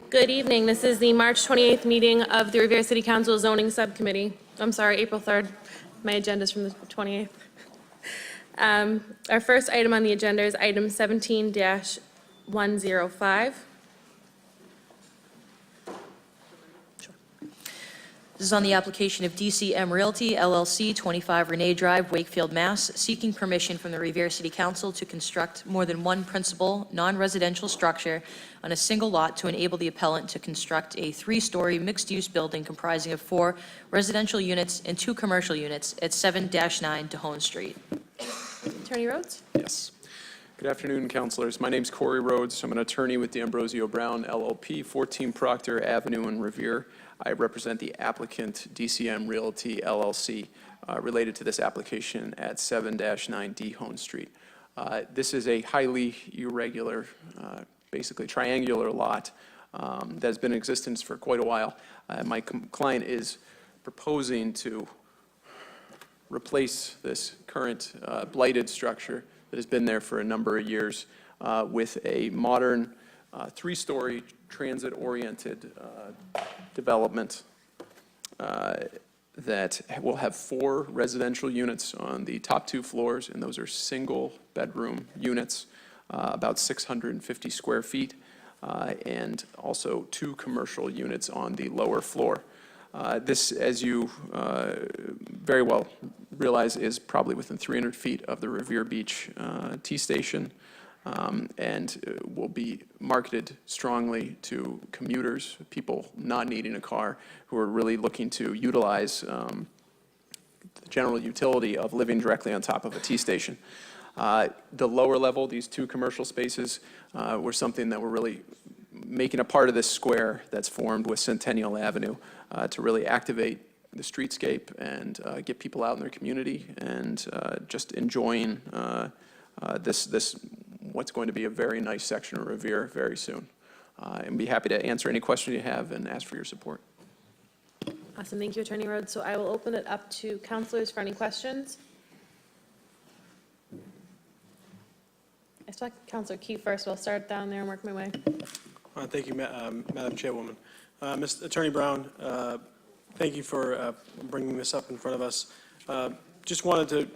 Good evening. This is the March 28th meeting of the Revere City Council Zoning Subcommittee. I'm sorry, April 3rd. My agenda is from the 28th. Our first item on the agenda is item 17-105. This is on the application of DCM Realty, LLC, 25 Renee Drive, Wakefield, Mass., seeking permission from the Revere City Council to construct more than one principal, non-residential structure on a single lot to enable the appellant to construct a 3-story mixed-use building comprising of 4 residential units and 2 commercial units at 7-9 Dehon Street. Attorney Rhodes? Yes. Good afternoon, councilors. My name's Corey Rhodes. I'm an attorney with D'Ambrosio Brown, LLP, 14 Proctor Avenue in Revere. I represent the applicant, DCM Realty, LLC, related to this application at 7-9 Dehon Street. This is a highly irregular, basically triangular lot that has been in existence for quite a while. My client is proposing to replace this current blighted structure that has been there for a number of years with a modern 3-story transit-oriented development that will have 4 residential units on the top 2 floors, and those are single-bedroom units, about 650 square feet, and also 2 commercial units on the lower floor. This, as you very well realize, is probably within 300 feet of the Revere Beach T-station, and will be marketed strongly to commuters, people not needing a car, who are really looking to utilize the general utility of living directly on top of a T-station. The lower level, these 2 commercial spaces, were something that we're really making a part of this square that's formed with Centennial Avenue to really activate the streetscape and get people out in their community and just enjoying this what's going to be a very nice section of Revere very soon. And be happy to answer any questions you have and ask for your support. Awesome. Thank you, Attorney Rhodes. So I will open it up to councilors for any questions. I saw Councillor Keefe first, so I'll start down there and work my way. Thank you, Madam Chairwoman. Mr. Attorney Brown, thank you for bringing this up in front of us. Just wanted to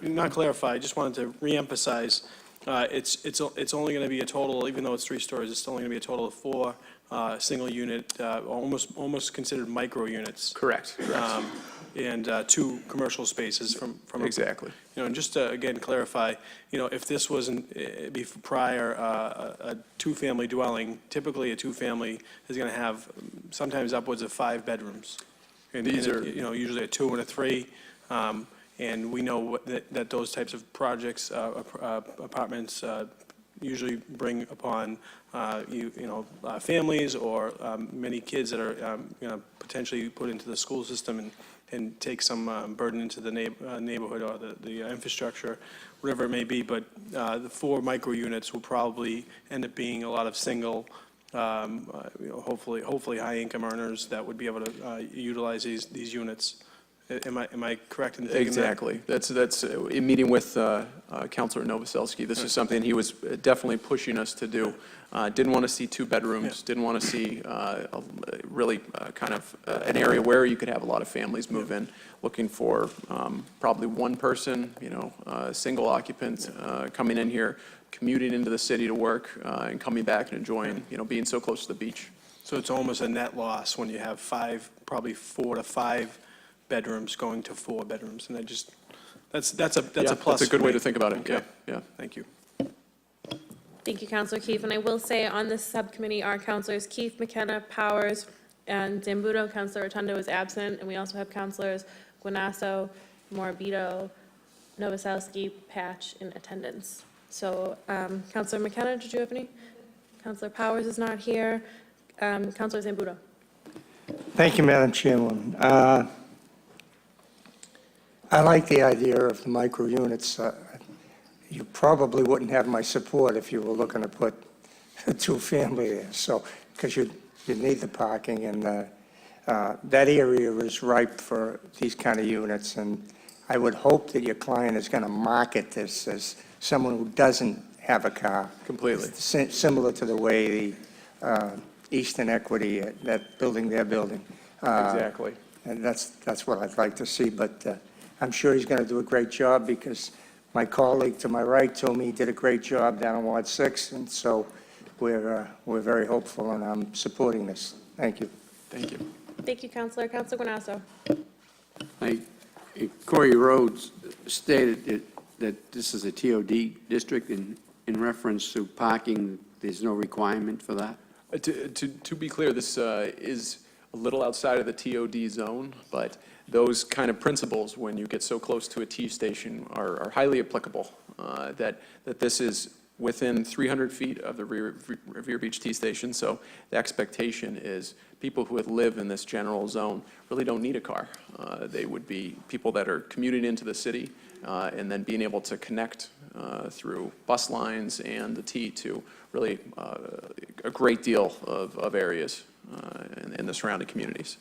not clarify, just wanted to reemphasize, it's only going to be a total, even though it's 3 stories, it's only going to be a total of 4 single unit, almost considered micro units. Correct. And 2 commercial spaces from Exactly. and just to again clarify, if this wasn't prior a 2-family dwelling, typically a 2-family is going to have sometimes upwards of 5 bedrooms. And these are usually a 2 and a 3. And we know that those types of projects, apartments, usually bring upon families or many kids that are potentially put into the school system and take some burden into the neighborhood or the infrastructure, whatever it may be. But the 4 micro units will probably end up being a lot of single, hopefully high income earners that would be able to utilize these units. Am I correct in thinking exactly. That? That's in meeting with Councillor Novoselsky. This is something he was definitely pushing us to do. Didn't want to see 2 bedrooms. Didn't want to see really kind of an area where you could have a lot of families move in. Looking for probably 1 person, single occupant coming in here, commuting into the city to work, and coming back and enjoying, being so close to the beach. So it's almost a net loss when you have 5, probably 4 to 5 bedrooms going to 4 bedrooms, and that's a plus. That's a good way to think about it. Okay. Yeah. Thank you. Thank you, Councillor Keefe. And I will say on this subcommittee are Councillors Keefe, McKenna, Powers, and Zambuto. Councillor Rotondo is absent, and we also have Councillors Giannino, Morabito, Novoselsky, Patch in attendance. So, Councillor McKenna, did you have any? Councillor Powers is not here. Councillor Zambuto. Thank you, Madam Chairwoman. I like the idea of the micro units. You probably wouldn't have my support if you were looking to put a 2-family there. So, because you need the parking, and that area is ripe for these kind of units. And I would hope that your client is going to market this as someone who doesn't have a car. Completely. It's similar to the way the Eastern Equity, that building they're building. Exactly. And that's what I'd like to see, but I'm sure he's going to do a great job, because my colleague to my right told me he did a great job down in Ward 6, and so we're very hopeful, and I'm supporting this. Thank you. Thank you. Thank you, Counselor. Counselor Guanasso. Corey Rhodes stated that this is a TOD district in reference to parking. There's no requirement for that? To be clear, this is a little outside of the TOD zone, but those kind of principles, when you get so close to a T station, are highly applicable. That this is within 300 feet of the Revere Beach T station, so the expectation is people who would live in this general zone really don't need a car. They would be people that are commuting into the city, and then being able to connect through bus lines and the T to really a great deal of areas in the surrounding communities.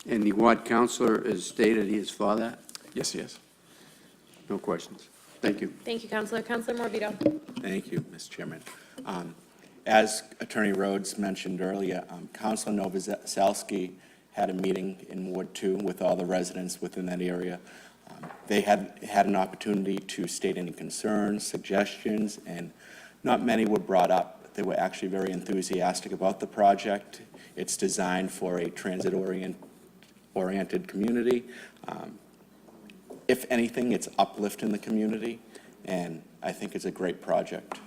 And the ward councillor has stated he is for that? Yes, he is. No questions. Thank you. Thank you, Counselor. Counselor Morbido. Thank you, Mr. Chairman. As Attorney Rhodes mentioned earlier, Councilor Novoselsky had a meeting in Ward 2 with all the residents within that area. They had an opportunity to state any concerns, suggestions, and not many were brought up. They were actually very enthusiastic about the project. It's designed for a transit-oriented community. If anything, it's uplifting the community, and I think it's a great project.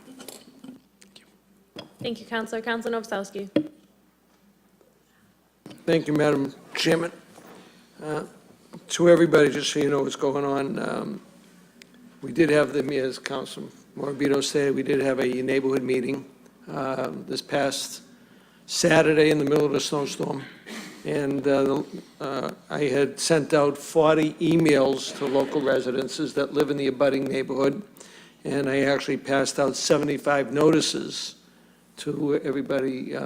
Thank you, Counselor. Counselor Novoselsky. Thank you, Madam Chairman. To everybody, just so you know what's going on, we did have as Councilor Morbido said, we did have a neighborhood meeting this past Saturday in the middle of a snowstorm. And I had sent out 40 emails to local residences that live in the abutting neighborhood, and I actually passed out 75 notices to everybody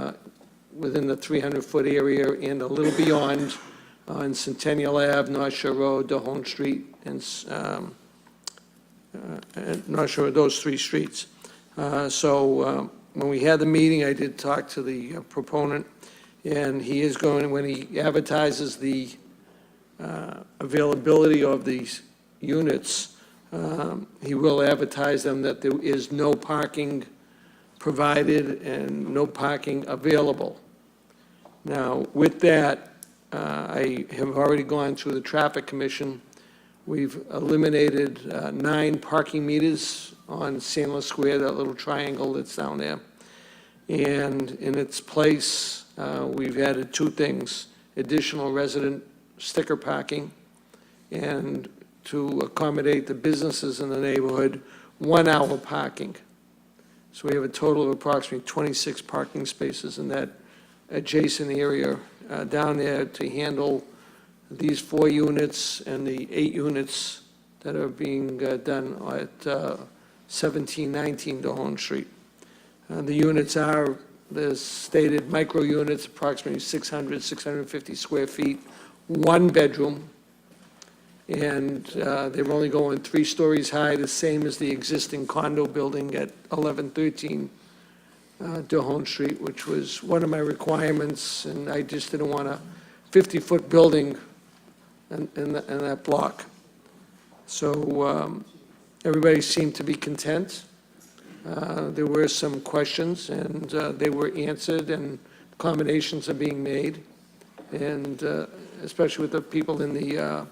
within the 300-foot area and a little beyond on Centennial Ave, North Shore Road, Dehon Street, and North Shore, those three streets. So when we had the meeting, I did talk to the proponent, and he is going, when he advertises the availability of these units, he will advertise them that there is no parking provided and no parking available. Now, with that, I have already gone through the Traffic Commission. We've eliminated 9 parking meters on Sandler Square, that little triangle that's down there. And in its place, we've added 2 things: additional resident sticker parking, and to accommodate the businesses in the neighborhood, 1-hour parking. So we have a total of approximately 26 parking spaces in that adjacent area down there to handle these 4 units and the 8 units that are being done at 1719 Dehon Street. The units are the stated micro units, approximately 600, 650 square feet, 1 bedroom, and they're only going 3 stories high, the same as the existing condo building at 1113 Dehon Street, which was one of my requirements, and I just didn't want a 50-foot building in that block. So everybody seemed to be content. There were some questions, and they were answered, and accommodations are being made, and especially with the people in the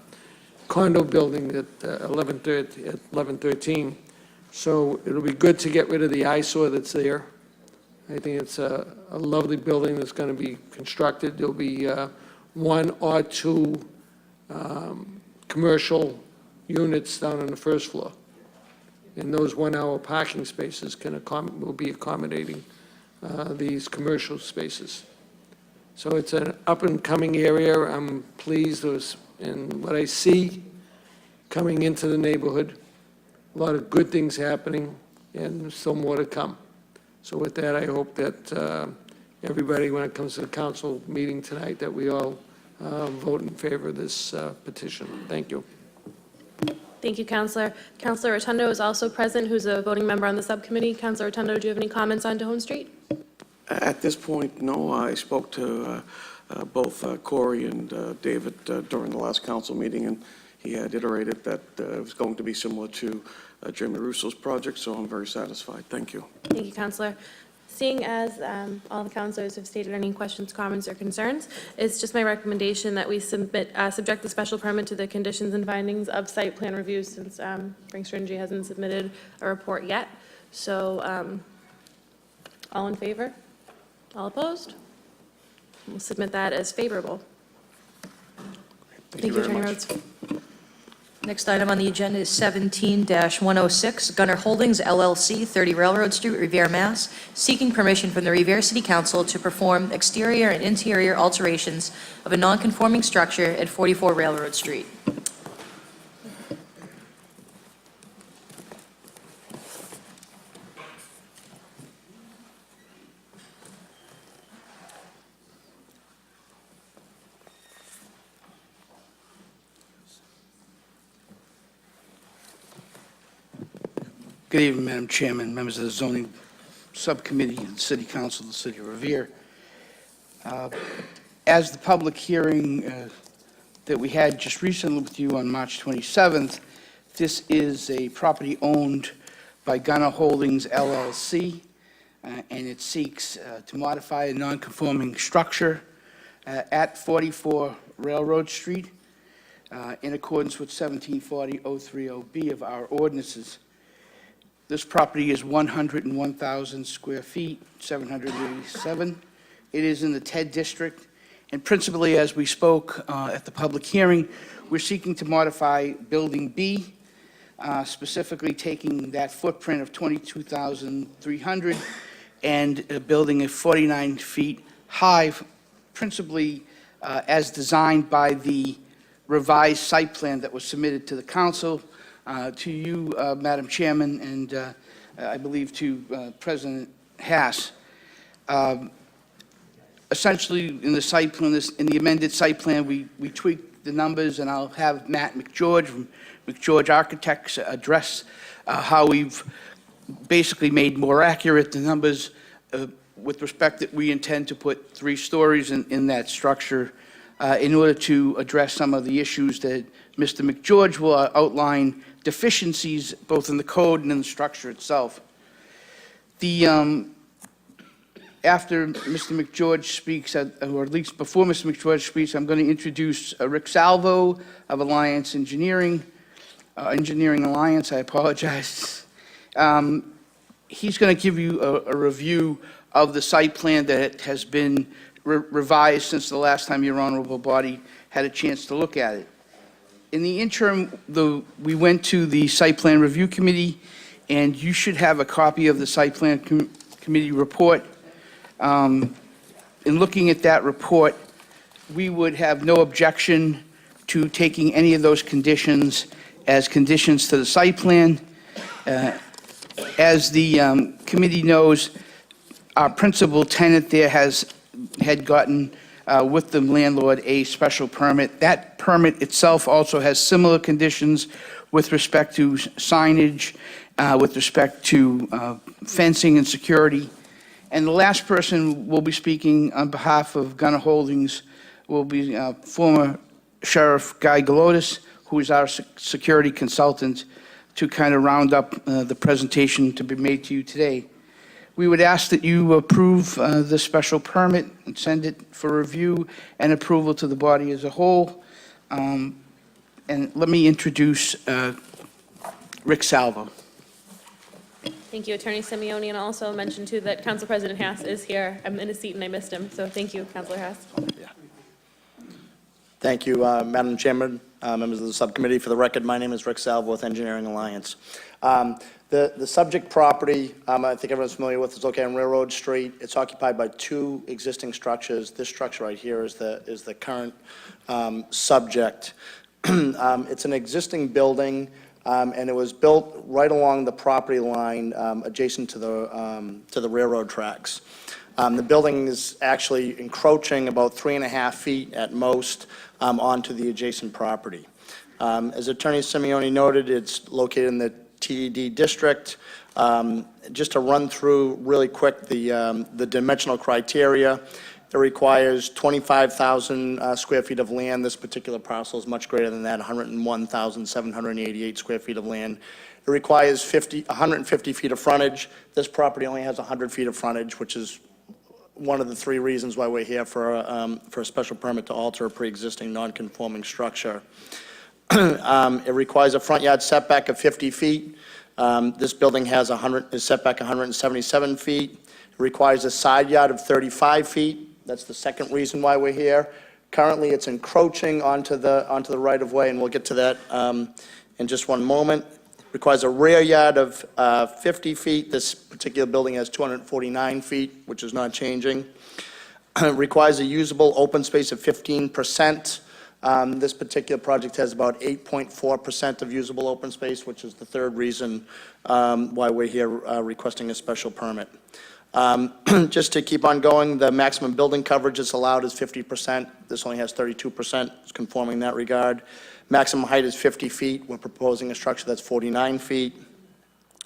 condo building at 1113. So it'll be good to get rid of the eyesore that's there. I think it's a lovely building that's going to be constructed. There'll be 1 or 2 commercial units down on the first floor. And those 1-hour parking spaces will be accommodating these commercial spaces. So it's an up-and-coming area. I'm pleased in what I see coming into the neighborhood. A lot of good things happening, and still more to come. So with that, I hope that everybody, when it comes to the council meeting tonight, that we all vote in favor of this petition. Thank you. Thank you, Councillor. Councillor Rotondo is also present, who's a voting member on the subcommittee. Councillor Rotondo, do you have any comments on Dehon Street? At this point, no. I spoke to both Corey and David during the last council meeting, and he had iterated that it was going to be similar to Jeremy Russo's project, so I'm very satisfied. Thank you. Thank you, Councillor. Seeing as all the councillors have stated any questions, comments, or concerns, it's just my recommendation that we subject the special permit to the conditions and findings of site plan review, since Frank Stringy hasn't submitted a report yet. So, all in favor? All opposed? We'll submit that as favorable. Thank you very Attorney much. Rhodes. Next item on the agenda is 17-106, Gunnar Holdings LLC, 30 Railroad Street, Revere, Mass., seeking permission from the Revere City Council to perform exterior and interior alterations of a nonconforming structure at 44 Railroad Street. Good evening, Madam Chairman, members of the Zoning Subcommittee and City Council of the City of Revere. As the public hearing that we had just recently with you on March 27th, this is a property owned by Gunnar Holdings LLC, and it seeks to modify a non-conforming structure at 44 Railroad Street in accordance with 1740-030B of our ordinances. This property is 101,000 square feet, 787. It is in the TED district, and principally, as we spoke at the public hearing, we're seeking to modify Building B, specifically taking that footprint of 22,300 and building it 49 feet high, principally as designed by the revised site plan that was submitted to the council, to you, Madam Chairman, and I believe to President Haas. Essentially, in the site plan, in the amended site plan, we tweaked the numbers, and I'll have Matt McGeorge from McGeorge Architects address how we've basically made more accurate the numbers with respect that we intend to put 3 stories in that structure in order to address some of the issues that Mr. McGeorge will outline deficiencies both in the code and in the structure itself. After Mr. McGeorge speaks, or at least before Mr. McGeorge speaks, I'm going to introduce Rick Salvo of Alliance Engineering Alliance, I apologize. He's going to give you a review of the site plan that has been revised since the last time your honorable body had a chance to look at it. In the interim, we went to the Site Plan Review Committee, and you should have a copy of the Site Plan Committee report. In looking at that report, we would have no objection to taking any of those conditions as conditions to the site plan. As the committee knows, our principal tenant there had gotten with the landlord a special permit. That permit itself also has similar conditions with respect to signage, with respect to fencing and security. And the last person will be speaking on behalf of Gunnar Holdings will be former Sheriff Guy Galotis, who is our security consultant, to kind of round up the presentation to be made to you today. We would ask that you approve the special permit and send it for review and approval to the body as a whole. And let me introduce Rick Salvo. Thank you, Attorney Simeoni, and I'll also mention too that Council President Haas is here. I'm in a seat and I missed him, so thank you, Councilor Haas. Thank you, Madam Chairman, members of the subcommittee. For the record, my name is Rick Salvo with Engineering Alliance. The subject property, I think everyone's familiar with, is located on Railroad Street. It's occupied by 2 existing structures. This structure right here is the current subject. It's an existing building, and it was built right along the property line adjacent to the railroad tracks. The building is actually encroaching about 3.5 feet at most onto the adjacent property. As Attorney Simeone noted, it's located in the TED district. Just to run through really quick the dimensional criteria, it requires 25,000 square feet of land. This particular parcel is much greater than that, 101,788 square feet of land. It requires 150 feet of frontage. This property only has 100 feet of frontage, which is one of the three reasons why we're here for a special permit to alter a pre-existing non-conforming structure. It requires a front yard setback of 50 feet. This building has is setback 177 feet. It requires a side yard of 35 feet. That's the second reason why we're here. Currently, it's encroaching onto the right-of-way, and we'll get to that in just one moment. Requires a rear yard of 50 feet. This particular building has 249 feet, which is not changing. Requires a usable open space of 15%. This particular project has about 8.4% of usable open space, which is the third reason why we're here requesting a special permit. Just to keep on going, the maximum building coverage is allowed is 50%. This only has 32%. It's conforming in that regard. Maximum height is 50 feet. We're proposing a structure that's 49 feet.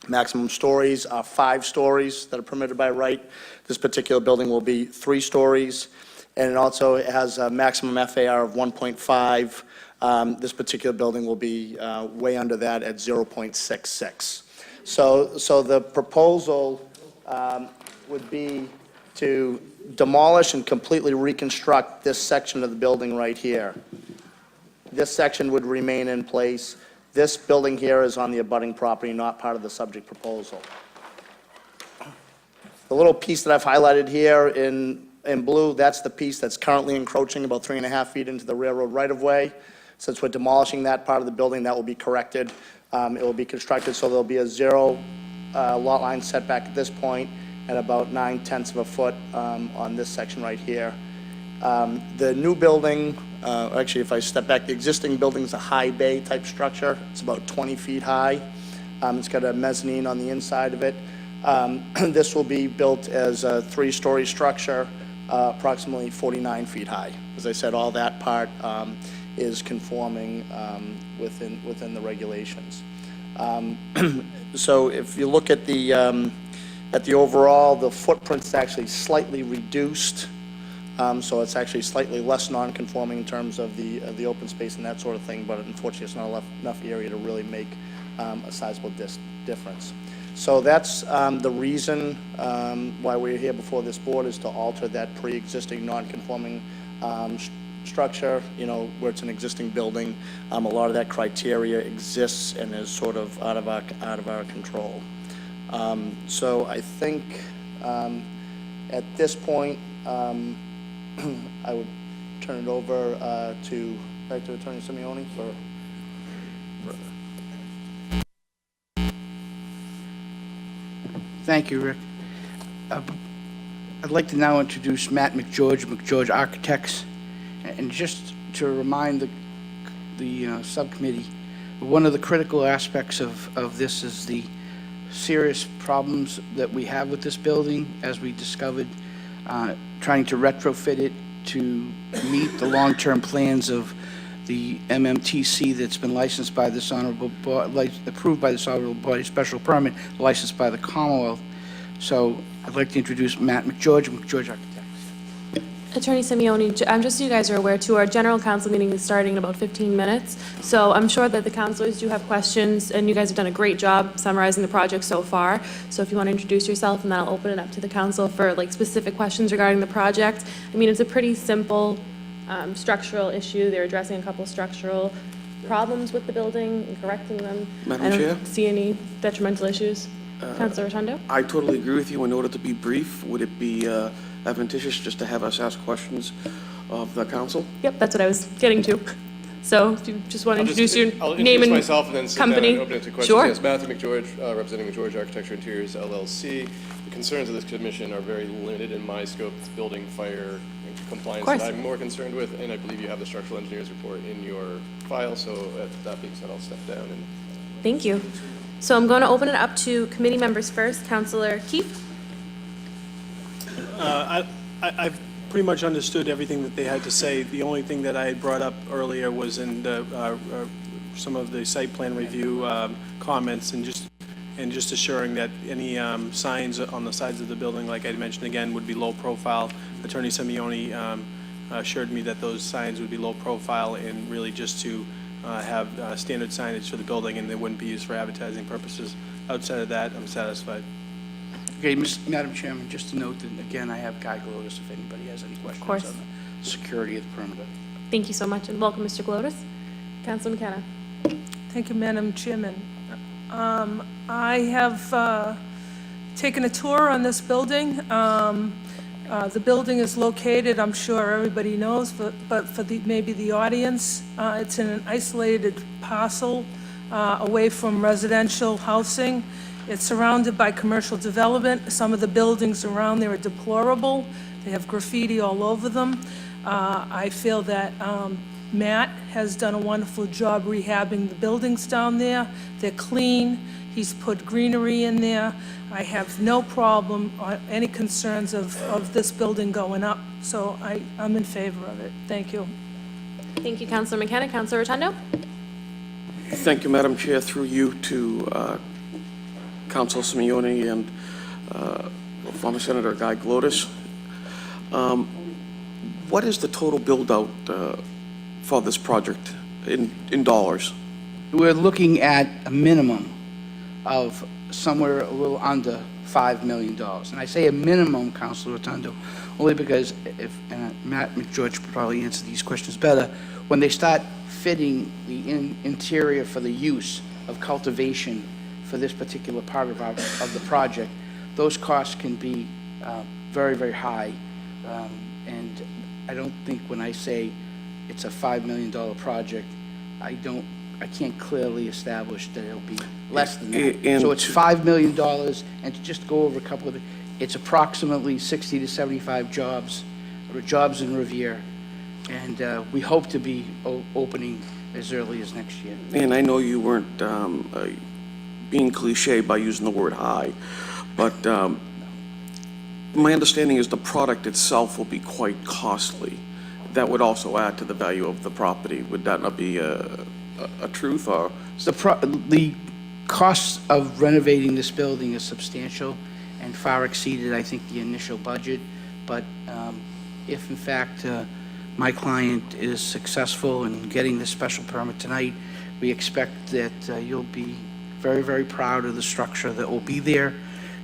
Maximum stories are 5 stories that are permitted by right. This particular building will be 3 stories. And it also has a maximum FAR of 1.5. This particular building will be way under that at 0.66. So the proposal would be to demolish and completely reconstruct this section of the building right here. This section would remain in place. This building here is on the abutting property, not part of the subject proposal. The little piece that I've highlighted here in blue, that's the piece that's currently encroaching about 3.5 feet into the railroad right-of-way. Since we're demolishing that part of the building, that will be corrected. It will be constructed so there'll be a 0 lot line setback at this point and about 9/10 of a foot on this section right here. The new building, actually if I step back, the existing building is a high bay type structure. It's about 20 feet high. It's got a mezzanine on the inside of it. This will be built as a 3-story structure, approximately 49 feet high. As I said, all that part is conforming within the regulations. So if you look at the overall, the footprint's actually slightly reduced. So it's actually slightly less non-conforming in terms of the open space and that sort of thing, but unfortunately it's not enough area to really make a sizable difference. So that's the reason why we're here before this board, is to alter that pre-existing non-conforming structure, where it's an existing building. A lot of that criteria exists and is sort of out of our control. So I think at this point, I would turn it over back to Attorney Simeone for. Thank you, Rick. I'd like to now introduce Matt McGeorge Architects, and just to remind the subcommittee, one of the critical aspects of this is the serious problems that we have with this building, as we discovered, trying to retrofit it to meet the long-term plans of the MMTC that's been licensed by this honorable board, approved by this honorable body, special permit, licensed by the Commonwealth. So I'd like to introduce Matt McGeorge Architects. Attorney Simeone, just so you guys are aware too, our general council meeting is starting in about 15 minutes. So I'm sure that the councilors do have questions, and you guys have done a great job summarizing the project so far. So if you want to introduce yourself, and then I'll open it up to the council for specific questions regarding the project. I mean, it's a pretty simple structural issue. They're addressing a couple structural problems with the building and correcting them. Madam Chair? I don't see any detrimental issues. Councilor Rotondo? I totally agree with you. In order to be brief, would it be advantageous just to have us ask questions of the council? Yep, that's what I was getting to. So if you just want to introduce your I'll name and myself and then sit company. down and open it to questions. Sure. Yes, Matthew McGeorge, representing McGeorge Architecture Interiors LLC. The concerns of this commission are very limited in my scope. It's building, fire, and compliance that I'm more concerned with, and I believe you have the structural engineer's report in your file. So that being said, I'll step down. And Thank you. So I'm going to open it up to committee members first. Councillor Keefe? I've pretty much understood everything that they had to say. The only thing that I had brought up earlier was in some of the site plan review comments, and just assuring that any signs on the sides of the building, like I mentioned again, would be low profile. Attorney Simeone assured me that those signs would be low profile and really just to have standard signage for the building, and they wouldn't be used for advertising purposes. Outside of that, I'm satisfied. Okay, Madam Chairman, just to note that, again, I have Guy Glodis if anybody has any questions course. on the security of the perimeter. Thank you so much, and welcome, Mr. Glodis. Councilor McKenna. Thank you, Madam Chairman. I have taken a tour on this building. The building is located, I'm sure everybody knows, but for maybe the audience, it's in an isolated parcel away from residential housing. It's surrounded by commercial development. Some of the buildings around there are deplorable. They have graffiti all over them. I feel that Matt has done a wonderful job rehabbing the buildings down there. They're clean. He's put greenery in there. I have no problem or any concerns of this building going up, so I'm in favor of it. Thank you. Thank you, Councilor McKenna. Councilor Rotondo. Thank you, Madam Chair, through you to Councilor Simeone and former Senator Guy Glodis. What is the total build-out for this project in dollars? We're looking at a minimum of somewhere a little under $5 million. And I say a minimum, Councilor Rotondo, only because and Matt McGeorge could probably answer these questions better, when they start fitting the interior for the use of cultivation for this particular part of the project, those costs can be very, very high. And I don't think when I say it's a $5 million project, I can't clearly establish that it'll be less than that. So it's $5 million, and to just go over a couple of it, it's approximately 60 to 75 jobs in Revere, and we hope to be opening as early as next year. And I know you weren't being cliche by using the word high, but my understanding is the product itself will be quite costly. That would also add to the value of the property. Would that not be a truth, or? The cost of renovating this building is substantial and far exceeded, I think, the initial budget. But if, in fact, my client is successful in getting this special permit tonight, we expect that you'll be very, very proud of the structure that will be there.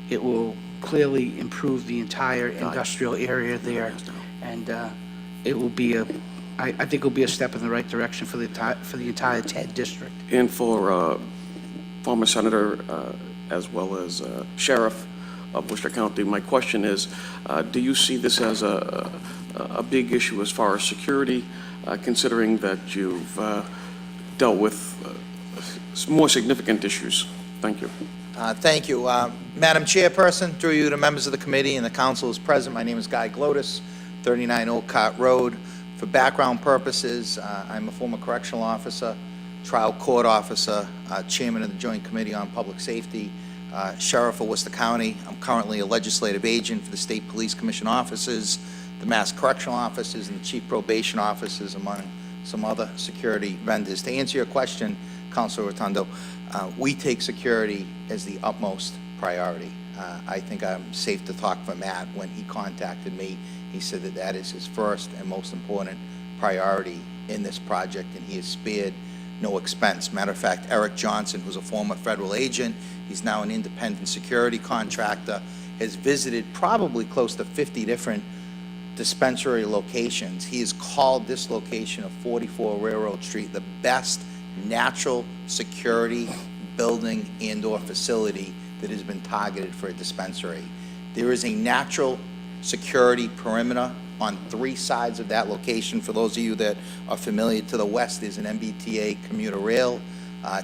It will clearly improve the entire industrial area there, and it will be I think it'll be a step in the right direction for the entire TED district. And for former Senator as well as Sheriff of Worcester County, my question is, do you see this as a big issue as far as security, considering that you've dealt with more significant issues? Thank you. Thank you. Madam Chairperson, through you to members of the committee and the council is present, my name is Guy Glodis, 39 Old Cart Road. For background purposes, I'm a former correctional officer, trial court officer, chairman of the Joint Committee on Public Safety, sheriff of Worcester County. I'm currently a legislative agent for the State Police Commission offices, the Mass Correctional offices, and the Chief Probation offices, among some other security vendors. To answer your question, Councilor Rotondo, we take security as the utmost priority. I think I'm safe to talk for Matt. When he contacted me, he said that that is his first and most important priority in this project, and he has spared no expense. Matter of fact, Eric Johnson, who's a former federal agent, he's now an independent security contractor, has visited probably close to 50 different dispensary locations. He has called this location of 44 Railroad Street the best natural security building and/or facility that has been targeted for a dispensary. There is a natural security perimeter on 3 sides of that location. For those of you that are familiar, to the west is an MBTA commuter rail,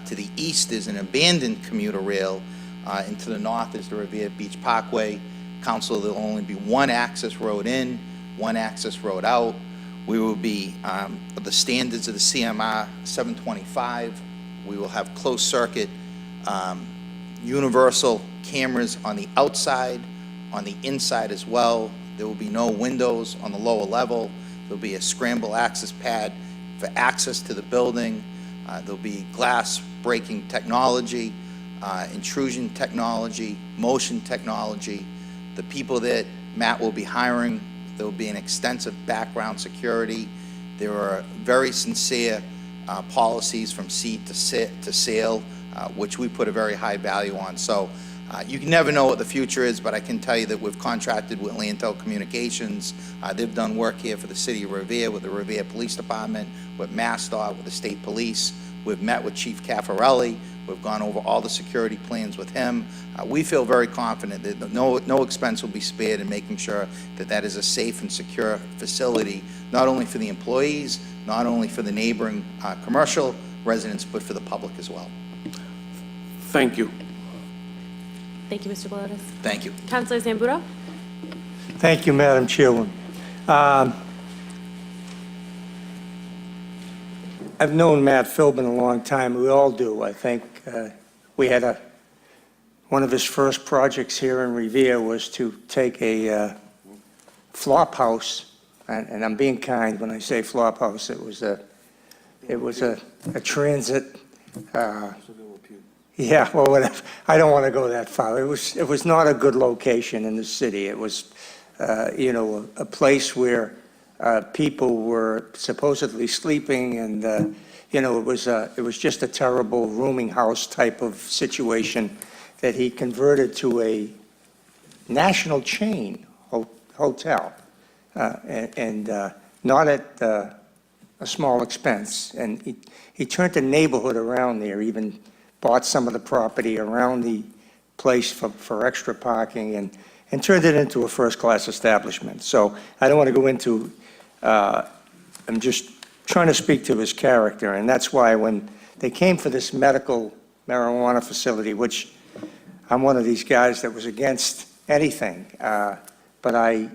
to the east is an abandoned commuter rail, and to the north is the Revere Beach Parkway. Council, there will only be 1 access road in, 1 access road out. We will be the standards of the CMR 725. We will have closed circuit universal cameras on the outside, on the inside as well. There will be no windows on the lower level. There'll be a scramble access pad for access to the building. There'll be glass breaking technology, intrusion technology, motion technology. The people that Matt will be hiring, there'll be an extensive background security. There are very sincere policies from seat to sale, which we put a very high value on. So you can never know what the future is, but I can tell you that we've contracted with Lantel Communications. They've done work here for the city of Revere, with the Revere Police Department, with MassDOT, with the state police. We've met with Chief Caffarelli. We've gone over all the security plans with him. We feel very confident that no expense will be spared in making sure that that is a safe and secure facility, not only for the employees, not only for the neighboring commercial residents, but for the public as well. Thank you. Thank you, Mr. Glodis. Thank you. Councillor Zambuto? Thank you, Madam Chairwoman. I've known Matt Philbin a long time. We all do. I think we had one of his first projects here in Revere was to take a flop house, and I'm being kind when I say flop house. It was a transit. Yeah, well, whatever. I don't want to go that far. It was not a good location in the city. It was, a place where people were supposedly sleeping, and it was just a terrible rooming house type of situation that he converted to a national chain hotel, and not at a small expense. And he turned the neighborhood around there, even bought some of the property around the place for extra parking, and turned it into a first-class establishment. So I don't want to go into, I'm just trying to speak to his character, and that's why when they came for this medical marijuana facility, which I'm one of these guys that was against anything, but I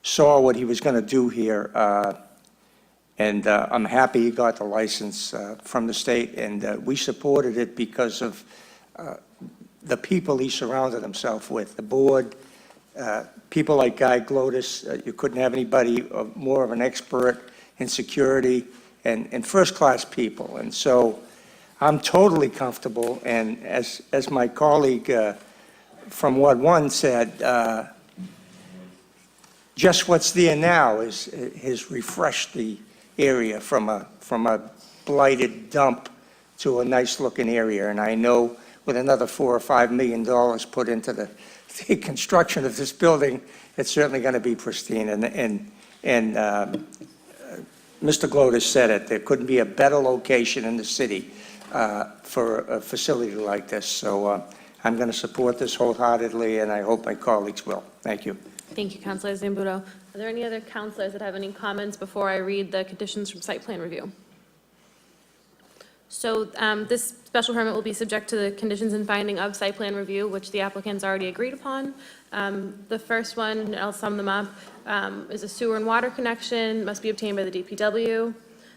saw what he was going to do here, and I'm happy he got the license from the state, and we supported it because of the people he surrounded himself with, the board, people like Guy Glodis. You couldn't have anybody more of an expert in security, and first-class people. And so I'm totally comfortable, and as my colleague from Ward 1 said, just what's there now has refreshed the area from a blighted dump to a nice-looking area. And I know with another $4 or $5 million put into the construction of this building, it's certainly going to be pristine. And Mr. Glodis said it, there couldn't be a better location in the city for a facility like this. So I'm going to support this wholeheartedly, and I hope my colleagues will. Thank you. Thank you, Councillor Zambuto. Are there any other councillors that have any comments before I read the conditions from site plan review? So this special permit will be subject to the conditions and finding of site plan review, which the applicants already agreed upon. The first one, and I'll sum them up, is a sewer and water connection, must be obtained by the DPW.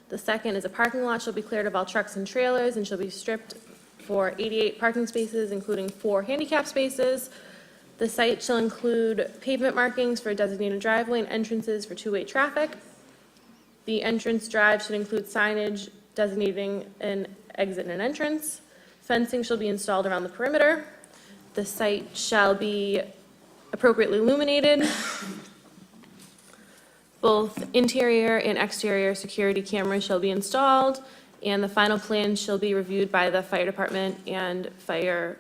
The second is a parking lot shall be cleared of all trucks and trailers and shall be stripped for 88 parking spaces, including 4 handicap spaces. The site shall include pavement markings for a designated driveway and entrances for two-way traffic. The entrance drive should include signage designating an exit and an entrance. Fencing shall be installed around the perimeter. The site shall be appropriately illuminated. Both interior and exterior security cameras shall be installed, and the final plan shall be reviewed by the fire department, and fire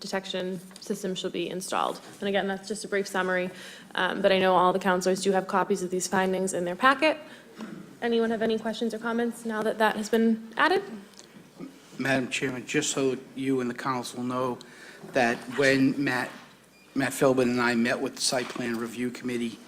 detection system shall be installed. And again, that's just a brief summary, but I know all the councilors do have copies of these findings in their packet. Anyone have any questions or comments now that that has been added? Madam Chairman, just so you and the council know that when Matt Philbin and I met with the site plan review committee,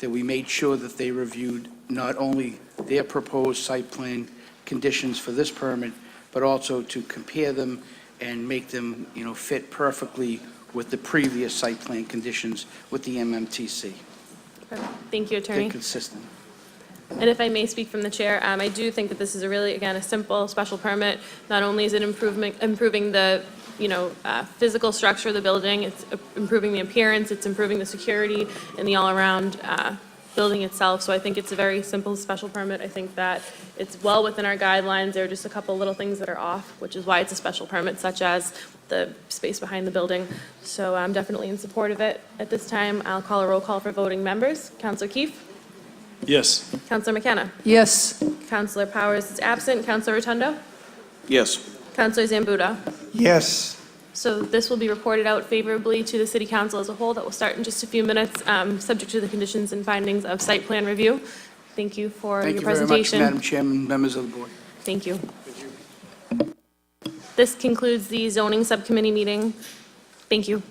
that we made sure that they reviewed not only their proposed site plan conditions for this permit, but also to compare them and make them, fit perfectly with the previous site plan conditions with the MMTC. Thank you, Attorney. They're consistent. And if I may speak from the chair, I do think that this is a really, again, a simple special permit. Not only is it improving the, physical structure of the building, it's improving the appearance, it's improving the security and the all-around building itself, so I think it's a very simple special permit. I think that it's well within our guidelines. There are just a couple little things that are off, which is why it's a special permit, such as the space behind the building. So I'm definitely in support of it. At this time, I'll call a roll call for voting members. Councillor Keefe? Yes. Councillor McKenna? Yes. Councillor Powers is absent. Councillor Rotondo? Yes. Councillor Zambuto? Yes. So this will be reported out favorably to the city council as a whole. That will start in just a few minutes, subject to the conditions and findings of site plan review. Thank you for Thank your you very much, presentation. Madam Chairman, members of the board. Thank you. This concludes the zoning subcommittee meeting. Thank you.